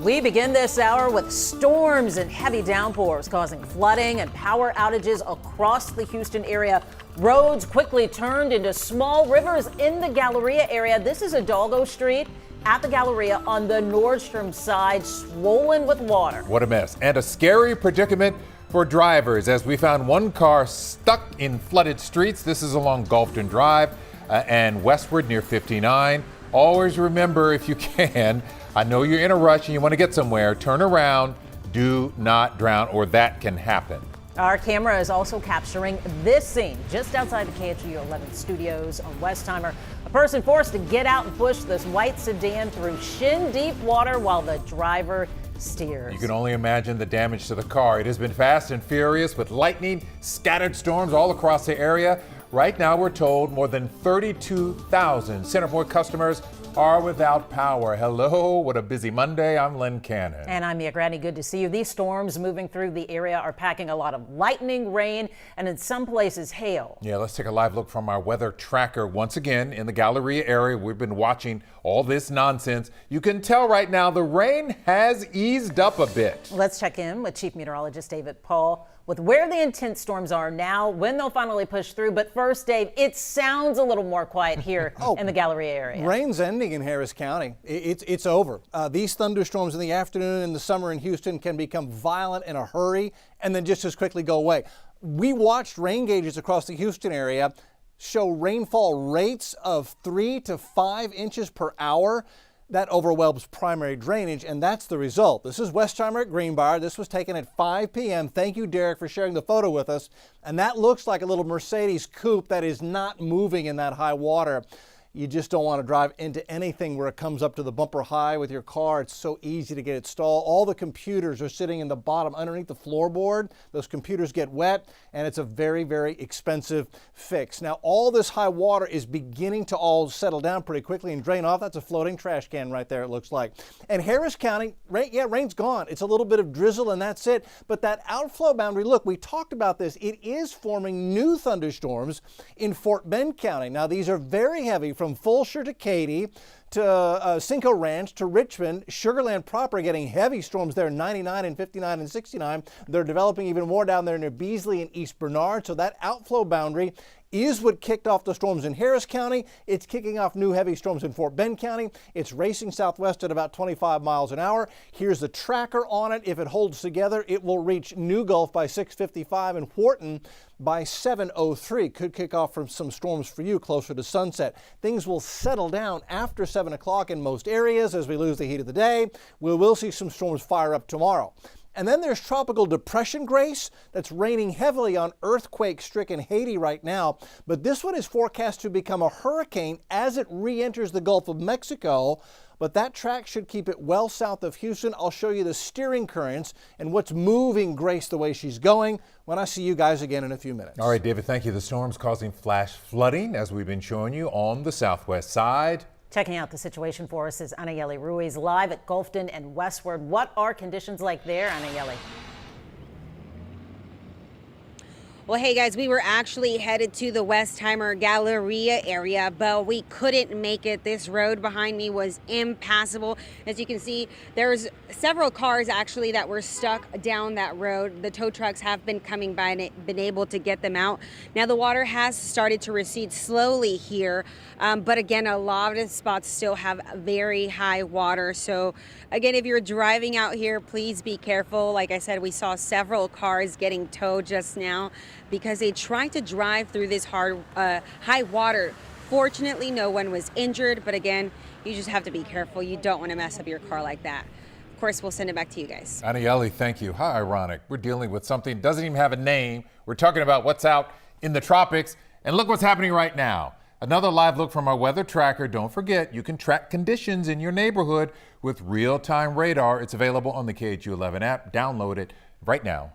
We begin this hour with storms and heavy downpours causing flooding and power outages across the Houston area. Roads quickly turned into small rivers in the Galleria area. This is Hidalgo Street at the Galleria on the Nordstrom side, swollen with water. What a mess, and a scary predicament for drivers as we found one car stuck in flooded streets. This is along Gulfton Drive and westward near 59. Always remember, if you can, I know you're in a rush and you want to get somewhere, turn around, do not drown, or that can happen. Our camera is also capturing this scene just outside the KHU 11 studios on Westheimer. A person forced to get out and push this white sedan through shin-deep water while the driver steers. You can only imagine the damage to the car. It has been fast and furious with lightning, scattered storms all across the area. Right now, we're told more than 32,000 Centerpoint customers are without power. Hello, what a busy Monday. I'm Len Cannon. And I'm Mia Gradney. Good to see you. These storms moving through the area are packing a lot of lightning, rain, and in some places hail. Yeah, let's take a live look from our weather tracker once again in the Galleria area. We've been watching all this nonsense. You can tell right now the rain has eased up a bit. Let's check in with Chief Meteorologist David Paul with where the intense storms are now, when they'll finally push through. But first, Dave, it sounds a little more quiet here in the Galleria area. Rain's ending in Harris County. It's over. These thunderstorms in the afternoon in the summer in Houston can become violent in a hurry and then just as quickly go away. We watched rain gauges across the Houston area show rainfall rates of 3 to 5 inches per hour. That overwhelms primary drainage, and that's the result. This is Westheimer at Greenbrier. This was taken at 5 p.m. Thank you, Derek, for sharing the photo with us. And that looks like a little Mercedes coupe that is not moving in that high water. You just don't want to drive into anything where it comes up to the bumper high with your car. It's so easy to get it stalled. All the computers are sitting in the bottom underneath the floorboard. Those computers get wet, and it's a very, very expensive fix. Now, all this high water is beginning to all settle down pretty quickly and drain off. That's a floating trash can right there, it looks like. And Harris County, rain's gone. It's a little bit of drizzle, and that's it. But that outflow boundary, look, we talked about this. It is forming new thunderstorms in Fort Bend County. Now, these are very heavy from Fulshear to Katy to Cinco Ranch to Richmond. Sugarland proper getting heavy storms there, 99 and 59 and 69. They're developing even more down there near Beasley and East Bernard. So that outflow boundary is what kicked off the storms in Harris County. It's kicking off new heavy storms in Fort Bend County. It's racing southwest at about 25 miles an hour. Here's the tracker on it. If it holds together, it will reach New Gulf by 6:55 and Wharton by 7:03. Could kick off from some storms for you closer to sunset. Things will settle down after 7 o'clock in most areas as we lose the heat of the day. We will see some storms fire up tomorrow. And then there's Tropical Depression Grace that's raining heavily on earthquake-stricken Haiti right now. But this one is forecast to become a hurricane as it re-enters the Gulf of Mexico. But that track should keep it well south of Houston. I'll show you the steering currents and what's moving Grace the way she's going when I see you guys again in a few minutes. All right, David, thank you. The storm's causing flash flooding, as we've been showing you, on the southwest side. Checking out the situation for us is Anayeli Ruiz live at Gulfton and westward. What are conditions like there, Anayeli? Well, hey guys, we were actually headed to the Westheimer Galleria area, but we couldn't make it. This road behind me was impassable. As you can see, there's several cars actually that were stuck down that road. The tow trucks have been coming by and been able to get them out. Now the water has started to recede slowly here, but again, a lot of spots still have very high water. So again, if you're driving out here, please be careful. Like I said, we saw several cars getting towed just now because they tried to drive through this high water. Fortunately, no one was injured, but again, you just have to be careful. You don't want to mess up your car like that. Of course, we'll send it back to you guys. Anayeli, thank you. How ironic. We're dealing with something that doesn't even have a name. We're talking about what's out in the tropics, and look what's happening right now. Another live look from our weather tracker. Don't forget, you can track conditions in your neighborhood with real-time radar. It's available on the KHU 11 app. Download it right now.